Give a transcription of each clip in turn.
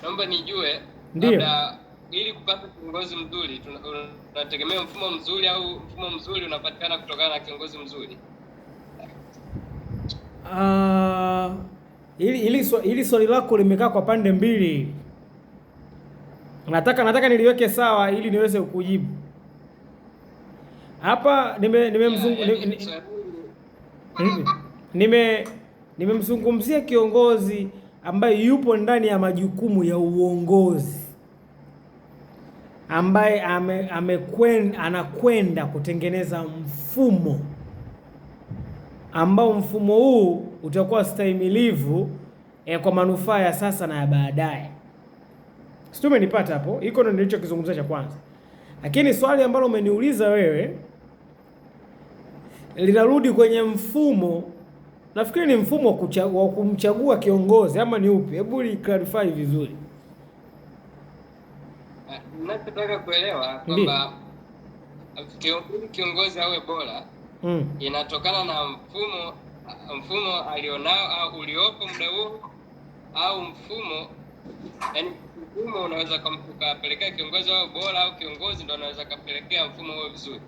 naomba nijue ndio labda ili kupata kiongozi mzuri tunategemea mfumo mzuri au mfumo mzuri unapatikana kutokana na kiongozi mzuri? Hili swali lako limekaa kwa pande mbili. Nataka niliweke sawa ili niweze kukujibu. Hapa nimemzungumzia kiongozi ambaye yupo ndani ya majukumu ya uongozi, ambaye anakwenda kutengeneza mfumo ambao mfumo huu utakuwa stahimilivu kwa manufaa ya sasa na ya baadaye. Sio, umenipata hapo? Iko ndo nilichokizungumzia cha kwanza. Lakini swali ambalo umeniuliza wewe linarudi kwenye mfumo. Nafikiri ni mfumo wa kumchagua kiongozi ama ni upi? Hebu clarify vizuri. Ninachotaka kuelewa kwamba kiongozi awe bora inatokana na mfumo alionao au uliopo muda huo, au mfumo unaweza kupelekea kiongozi awe bora, au kiongozi ndo anaweza kupelekea mfumo uwe vizuri?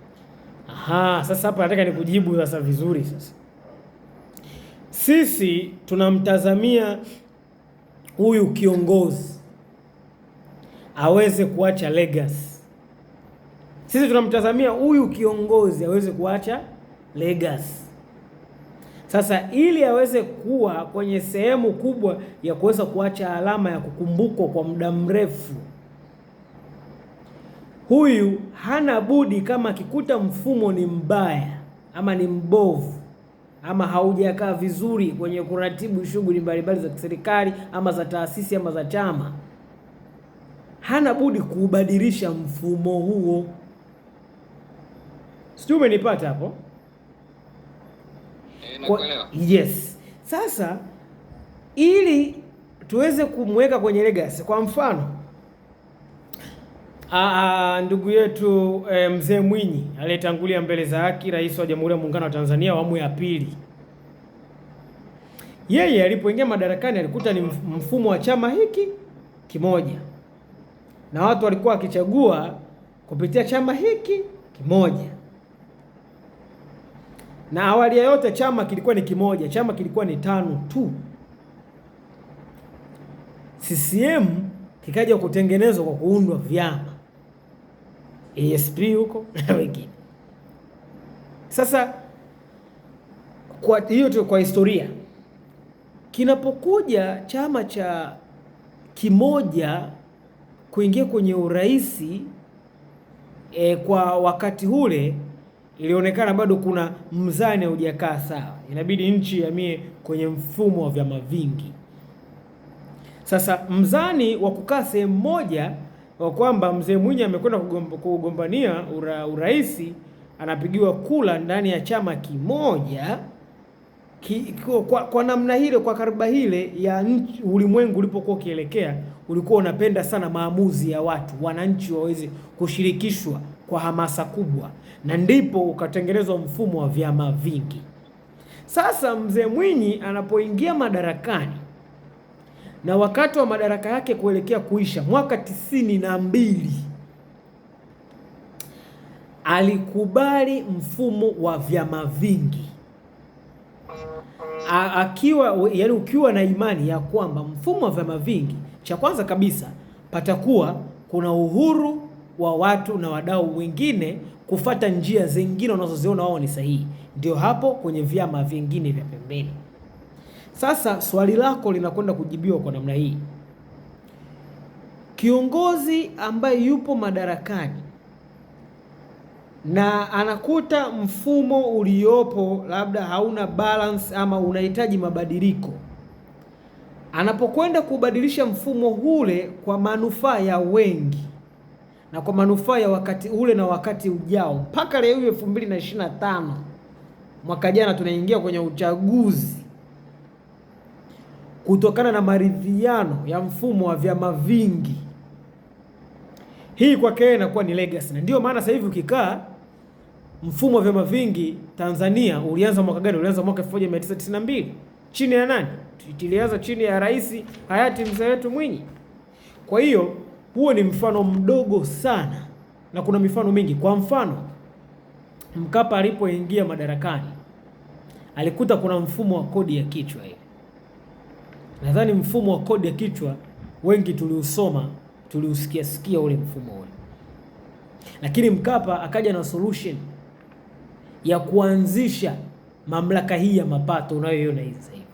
Aha, sasa hapa nataka nikujibu sasa vizuri. Sasa sisi tunamtazamia huyu kiongozi aweze kuacha legacy. Sisi tunamtazamia huyu kiongozi aweze kuacha legacy. Sasa ili aweze kuwa kwenye sehemu kubwa ya kuweza kuacha alama ya kukumbukwa kwa muda mrefu, huyu hana budi, kama akikuta mfumo ni mbaya ama ni mbovu ama haujakaa vizuri kwenye kuratibu shughuli mbalimbali za serikali ama za taasisi ama za chama, hana budi kuubadilisha mfumo huo. Sijui umenipata hapo? Yes. Sasa ili tuweze kumweka kwenye legacy, kwa mfano ndugu yetu Mzee Mwinyi aliyetangulia mbele za haki, rais wa Jamhuri ya Muungano wa Tanzania awamu ya pili, yeye alipoingia madarakani alikuta ni mfumo wa chama hiki kimoja na watu walikuwa wakichagua kupitia chama hiki kimoja, na awali ya yote chama kilikuwa ni kimoja, chama kilikuwa ni tano tu. CCM kikaja kutengenezwa kwa kuundwa vyama, ASP huko na wengine. Sasa kwa hiyo tu, kwa historia, kinapokuja chama cha kimoja kuingia kwenye urais kwa wakati ule ilionekana bado kuna mzani haujakaa sawa, inabidi nchi ihamie kwenye mfumo wa vyama vingi. Sasa mzani wa kukaa sehemu moja wa kwamba Mzee Mwinyi amekwenda kugombania urais, anapigiwa kula ndani ya chama kimoja kwa namna hile, kwa kariba hile ya ulimwengu ulipokuwa ukielekea, ulikuwa unapenda sana maamuzi ya watu, wananchi waweze kushirikishwa kwa hamasa kubwa, na ndipo ukatengenezwa mfumo wa vyama vingi. Sasa Mzee Mwinyi anapoingia madarakani na wakati wa madaraka yake kuelekea kuisha mwaka 92, alikubali mfumo wa vyama vingi, ukiwa na imani ya kwamba mfumo wa vyama vingi, cha kwanza kabisa patakuwa kuna uhuru wa watu na wadau wengine kufata njia zingine wanazoziona wao ni sahihi. Ndio hapo kwenye vyama vingine vya pembeni. Sasa swali lako linakwenda kujibiwa kwa namna hii. Kiongozi ambaye yupo madarakani na anakuta mfumo uliopo labda hauna balance ama unahitaji mabadiliko, anapokwenda kubadilisha mfumo ule kwa manufaa ya wengi na kwa manufaa ya wakati ule na wakati ujao, mpaka leo 2025 mwaka jana tunaingia kwenye uchaguzi, kutokana na maridhiano ya mfumo wa vyama vingi, hii kwake inakuwa ni legacy. Na ndio maana sasa hivi ukikaa, mfumo wa vyama vingi Tanzania ulianza mwaka gani? Ulianza mwaka 1992. Chini ya nani? Tulianza chini ya rais hayati mzee wetu Mwinyi. Kwa hiyo huo ni mfano mdogo sana, na kuna mifano mingi. Kwa mfano, Mkapa alipoingia madarakani alikuta kuna mfumo wa kodi ya kichwa hivi. Nadhani mfumo wa kodi ya kichwa wengi tuliusoma, tuliusikia ule mfumo ule. Lakini Mkapa akaja na solution ya kuanzisha mamlaka hii ya mapato unayoiona hivi sasa hivi.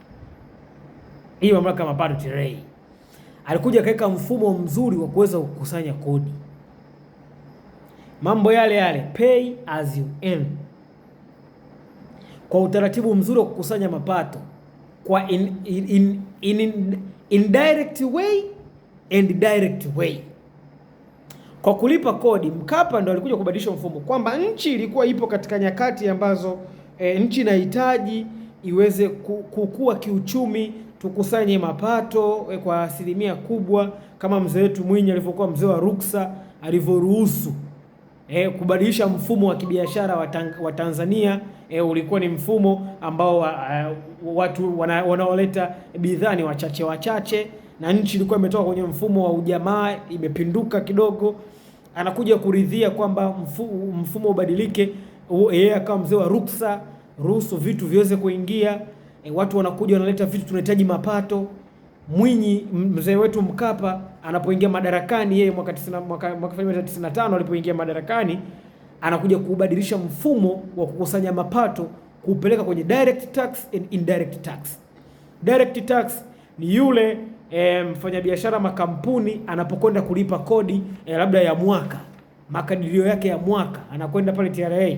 Hii mamlaka ya mapato TRA. Alikuja akaweka mfumo mzuri wa kuweza kukusanya kodi. Mambo yale yale, pay as you earn. Kwa utaratibu mzuri wa kukusanya mapato kwa indirect way and direct way. Kwa kulipa kodi, Mkapa ndo alikuja kubadilisha mfumo, kwamba nchi ilikuwa ipo katika nyakati ambazo nchi inahitaji iweze kukua kiuchumi, tukusanye mapato kwa asilimia kubwa, kama mzee wetu Mwinyi alivyokuwa mzee wa ruksa, alivyoruhusu kubadilisha mfumo wa kibiashara wa Tanzania. Ulikuwa ni mfumo ambao watu wanaoleta bidhaa ni wachache, na nchi ilikuwa imetoka kwenye mfumo wa ujamaa, imepinduka kidogo. Anakuja kuridhia kwamba mfumo ubadilike, yeye akawa mzee wa ruksa, ruhusu vitu viweze kuingia, watu wanakuja wanaleta vitu, tunahitaji mapato. Mwinyi, mzee wetu Mkapa, anapoingia madarakani, yeye mwaka 1995 alipoingia madarakani, anakuja kubadilisha mfumo wa kukusanya mapato, kupeleka kwenye direct tax and indirect tax. Direct tax ni yule mfanyabiashara, makampuni anapokwenda kulipa kodi labda ya mwaka, makadirio yake ya mwaka, anakwenda pale TRA,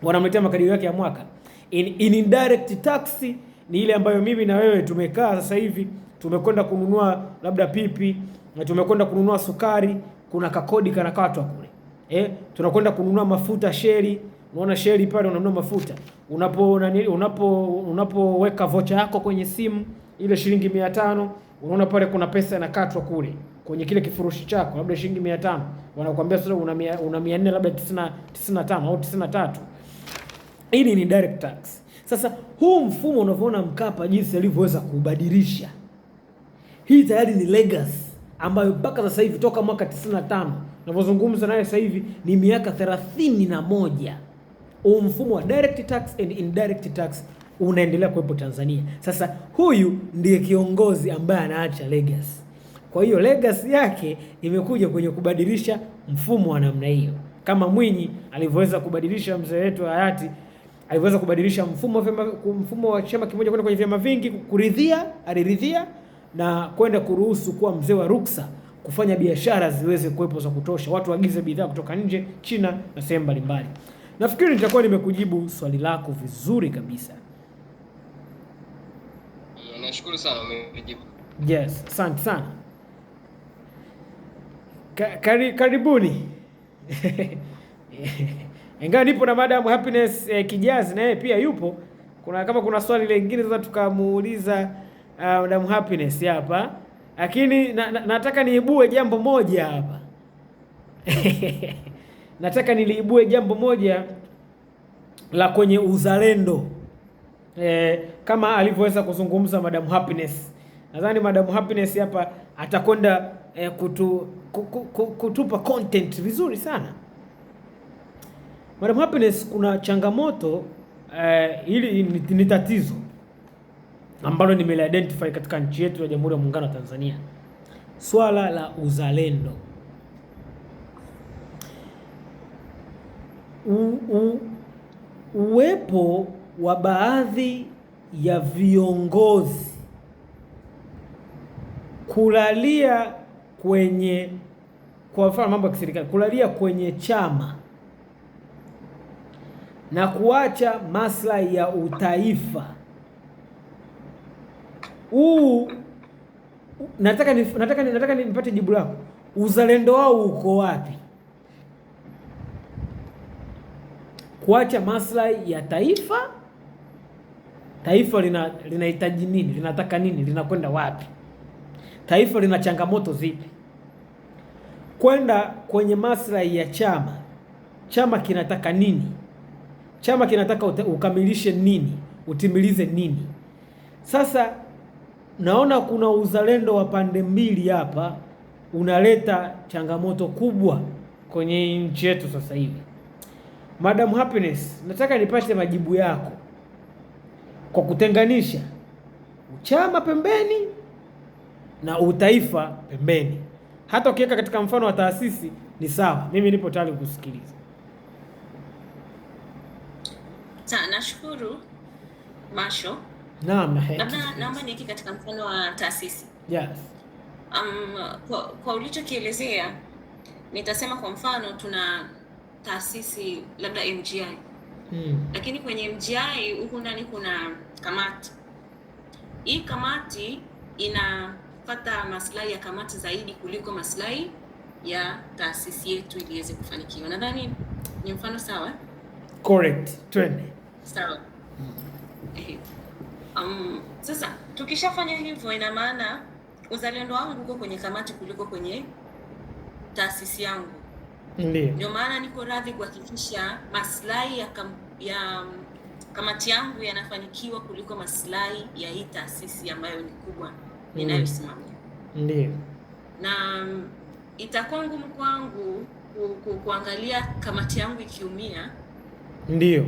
wanamletea makadirio yake ya mwaka. Indirect tax ni ile ambayo mimi na wewe tumekaa sasa hivi, tumekwenda kununua labda pipi na tumekwenda kununua sukari, kuna kakodi kanakatwa kule. Tunakwenda kununua mafuta sheri, unaona sheri pale unanunua mafuta. Unapoweka vocha yako kwenye simu, ile shilingi 500, unaona pale kuna pesa inakatwa kule kwenye kile kifurushi chako, labda shilingi 500. Wanakuambia sasa una 400 labda 95 au 93. Hili ni direct tax. Sasa huu mfumo unavyoona Mkapa jinsi alivyoweza kubadilisha, hii tayari ni legacy ambayo mpaka sasa hivi toka mwaka 95 ninavyozungumza naye sasa hivi ni miaka 31. Huu mfumo wa direct tax and indirect tax unaendelea kuwepo Tanzania. Sasa huyu ndiye kiongozi ambaye anaacha legacy. Kwa hiyo legacy yake imekuja kwenye kubadilisha mfumo wa namna hiyo, kama Mwinyi alivyoweza kubadilisha, mzee wetu hayati aliweza kubadilisha mfumo wa chama kimoja kwenda kwenye vyama vingi, aliridhia na kwenda kuruhusu kuwa mzee wa ruksa, kufanya biashara ziweze kuwepo za kutosha, watu waagize bidhaa kutoka nje, China na sehemu mbalimbali. Nafikiri nitakuwa nimekujibu swali lako vizuri kabisa. Nashukuru sana umejibu. Yes, asante sana. Karibuni. Ingawa nipo na Madam Happiness Kijazi, na yeye pia yupo. Kama kuna swali lingine sasa tukamuuliza Madam Happiness hapa. Lakini nataka niibue jambo moja hapa. Nataka niliibue jambo moja la kwenye uzalendo. Kama alivyoweza kuzungumza Madam Happiness. Nadhani Madam Happiness hapa atakwenda kutupa content vizuri sana. Madam Happiness, kuna changamoto hili ni tatizo ambalo nimeli-identify katika nchi yetu ya Jamhuri ya Muungano wa Tanzania. Swala la uzalendo. Uwepo wa baadhi ya viongozi kulalia kwenye, kwa mfano mambo ya kiserikali, kulalia kwenye chama na kuacha maslahi ya utaifa. Nataka nipate jibu lako. Uzalendo wao uko wapi? Kuacha maslahi ya taifa. Taifa linahitaji nini? Linataka nini? Linakwenda wapi? Taifa lina changamoto zipi? Kwenda kwenye maslahi ya chama. Chama kinataka nini? Chama kinataka ukamilishe nini? Utimilize nini? Sasa naona kuna uzalendo wa pande mbili hapa unaleta changamoto kubwa kwenye nchi yetu sasa hivi. Madam Happiness, nataka nipate majibu yako kwa kutenganisha uchama pembeni na utaifa pembeni. Hata ukiweka katika mfano wa taasisi ni sawa, mimi nipo tayari kusikiliza. Nashukuru Masho. Naam, naomba niweke katika mfano wa taasisi. Yes. Kwa ulichokielezea nitasema kwa mfano tuna taasisi labda MGI. Lakini kwenye MGI huku ndani kuna kamati. Hii kamati inapata maslahi ya kamati zaidi kuliko maslahi ya taasisi yetu ili iweze kufanikiwa. Nadhani ni mfano sawa? Correct. Twende. Sawa. Sasa tukishafanya hivyo ina maana uzalendo wangu uko kwenye kamati kuliko kwenye taasisi yangu. Ndio maana niko radhi kuhakikisha maslahi ya kamati yangu yanafanikiwa kuliko maslahi ya hii taasisi ambayo ni kubwa ninayosimamia. Ndio. Na itakuwa ngumu kwangu kuangalia kamati yangu ikiumia. Ndio.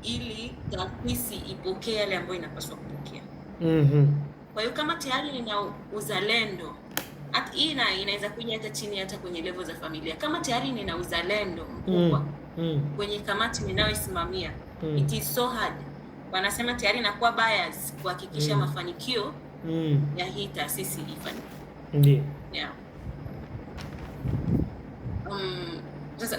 Ili taasisi ipokee yale ambayo inapaswa kupokea. Kwa hiyo kama tayari nina uzalendo, hii inaweza kuja hata chini hata kwenye level za familia. Kama tayari nina uzalendo mkubwa kwenye kamati ninayoisimamia, it is so hard. Wanasema tayari nakuwa bias kuhakikisha mafanikio ya hii taasisi ifanyike. Ndio. Yeah. Sasa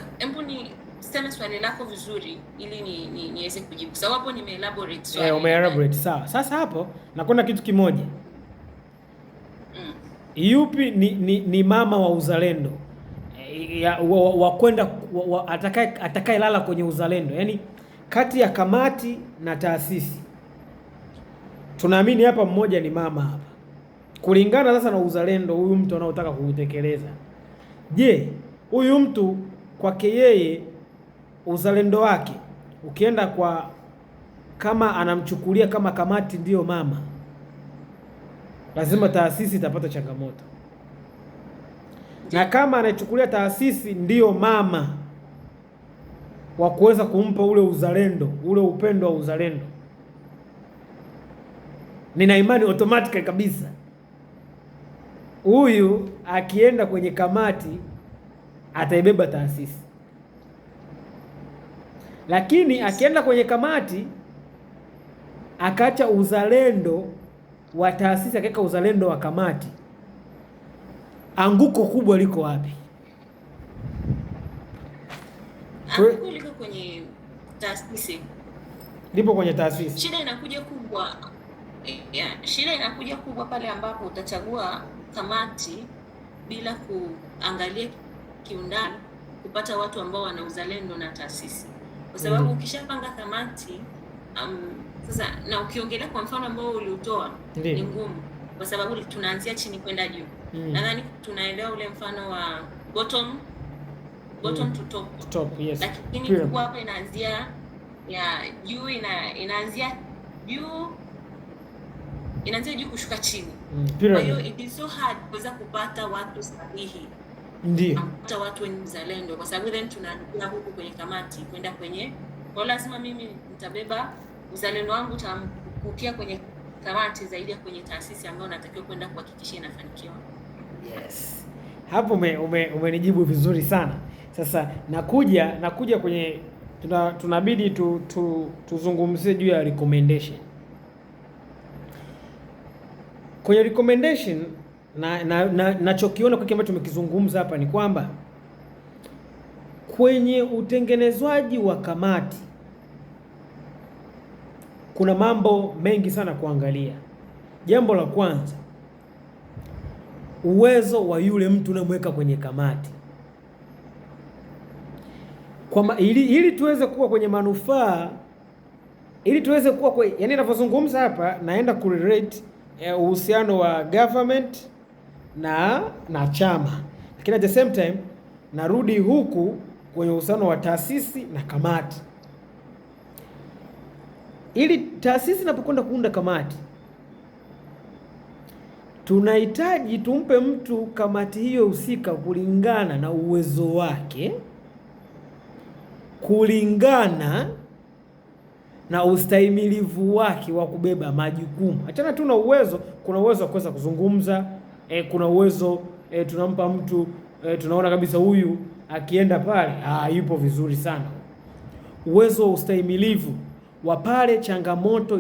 sema swali lako vizuri ili niweze kujibu. Sababu hapo nimeelaborate swali. Umeelaborate sawa. Sasa hapo nakwenda kitu kimoja. Yupi ni mama wa uzalendo? Wa kwenda atakaye lala kwenye uzalendo. Yaani kati ya kamati na taasisi. Tunaamini hapa mmoja ni mama hapa. Kulingana sasa na uzalendo huyu mtu anaotaka kuutekeleza. Je, huyu mtu kwake yeye uzalendo wake ukienda kwa kama anamchukulia kama kamati ndiyo mama, lazima taasisi itapata changamoto. Na kama anachukulia taasisi ndiyo mama wa kuweza kumpa ule uzalendo, ule upendo wa uzalendo, nina imani automatic kabisa huyu akienda kwenye kamati ataibeba taasisi. Lakini akienda kwenye kamati akaacha uzalendo wa taasisi akaweka uzalendo wa kamati, anguko kubwa liko wapi? Anguko liko kwenye taasisi. Lipo kwenye taasisi. Shida inakuja kubwa. Shida inakuja kubwa pale ambapo utachagua kamati bila kuangalia kiundani kupata watu ambao wana uzalendo na taasisi. Kwa sababu ukishapanga kamati sasa na ukiongelea kwa mfano ambao uliutoa ni ngumu kwa sababu tunaanzia chini kwenda juu. Nadhani tunaelewa ule mfano wa bottom to top. Yes. Lakini kubwa hapa inaanzia ya juu inaanzia juu kushuka chini. Kwa hiyo it is so hard kuweza kupata watu sahihi. Ndio. Kupata watu wenye uzalendo kwa sababu then tunaanzia huku kwenye kamati kwenda kwenye. Kwa lazima mimi nitabeba uzalendo wangu utamkukia kwenye kamati zaidi ya kwenye taasisi ambayo natakiwa kwenda kuhakikisha inafanikiwa. Yes. Hapo umenijibu vizuri sana. Sasa nakuja kwenye tunabidi tuzungumzie juu ya recommendation. Kwenye recommendation nachokiona kwa kile ambacho tumekizungumza hapa ni kwamba kwenye utengenezwaji wa kamati kuna mambo mengi sana kuangalia. Jambo la kwanza, uwezo wa yule mtu unamweka kwenye kamati. Kwa ili tuweze kuwa kwenye manufaa, ili tuweze kuwa yani ninapozungumza hapa naenda kurelate uhusiano wa government na chama, lakini at the same time narudi huku kwenye uhusiano wa taasisi na kamati. Ili taasisi inapokwenda kuunda kamati, tunahitaji tumpe mtu kamati hiyo husika kulingana na uwezo wake, kulingana na ustahimilivu wake wa kubeba majukumu. Achana tu na uwezo, kuna uwezo wa kuweza kuzungumza, kuna uwezo tunampa mtu tunaona kabisa huyu akienda pale yupo vizuri sana. Uwezo wa ustahimilivu wa pale changamoto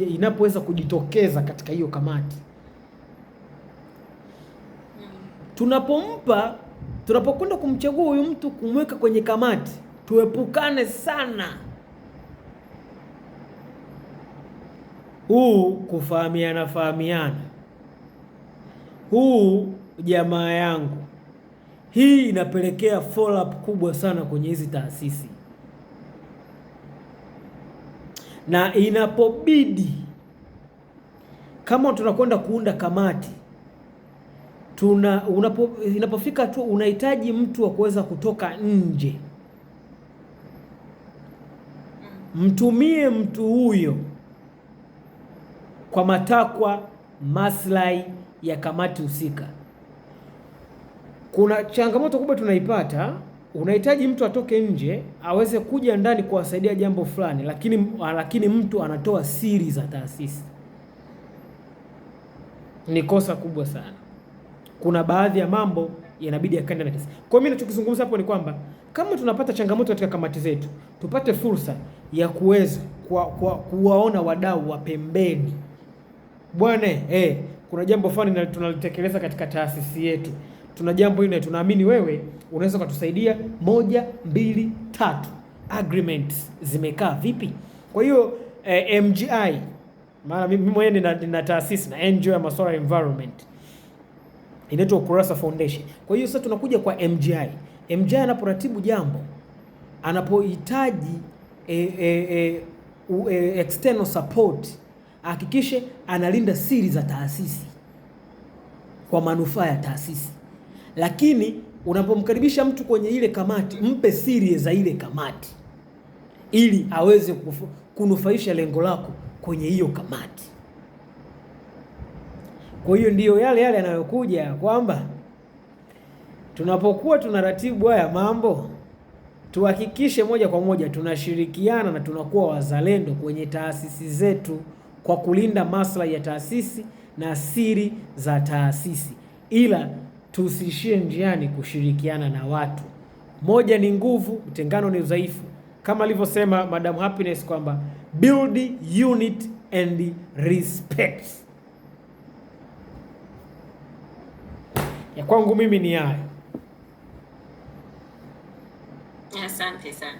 inapoweza kujitokeza katika hiyo kamati. Tunapokwenda kumchagua huyu mtu kumweka kwenye kamati, tuepukane sana kufahamiana, jamaa yangu. Hii inapelekea follow up kubwa sana kwenye hizi taasisi, na inapobidi kama tunakwenda kuunda kamati inapofika tu unahitaji mtu wa kuweza kutoka nje, mtumie mtu huyo kwa matakwa, maslahi ya kamati husika. Kuna changamoto kubwa tunaipata, unahitaji mtu atoke nje aweze kuja ndani kuwasaidia jambo fulani, lakini mtu anatoa siri za taasisi. Ni kosa kubwa sana. Kuna baadhi ya mambo yanabidi yakaenda na taasisi. Kwa mimi ninachokizungumza hapo ni kwamba kama tunapata changamoto katika kamati zetu, tupate fursa ya kuweza kuwaona wadau wa pembeni. Bwana, kuna jambo fulani tunalitekeleza katika taasisi yetu. Tuna jambo hili, tunaamini wewe unaweza kutusaidia 1, 2, 3. Agreements zimekaa vipi? Kwa hiyo MGI, maana mimi mwenyewe nina taasisi na NGO ya masuala ya environment inaitwa Ukurasa Foundation. Kwa hiyo sasa tunakuja kwa MGI. MGI anaporatibu jambo, anapohitaji external support, hakikishe analinda siri za taasisi kwa manufaa ya taasisi. Lakini unapomkaribisha mtu kwenye ile kamati, mpe siri za ile kamati ili aweze kunufaisha lengo lako kwenye hiyo kamati. Kwa hiyo ndiyo yale yanayokuja kwamba tunapokuwa tunaratibu haya mambo, tuhakikishe moja kwa moja tunashirikiana na tunakuwa wazalendo kwenye taasisi zetu kwa kulinda maslahi ya taasisi na siri za taasisi, ila tusiishie njiani kushirikiana na watu. Moja ni nguvu, utengano ni udhaifu, kama alivyosema Madam Happiness kwamba build unit and respect. Ya kwangu mimi ni hayo. Asante sana.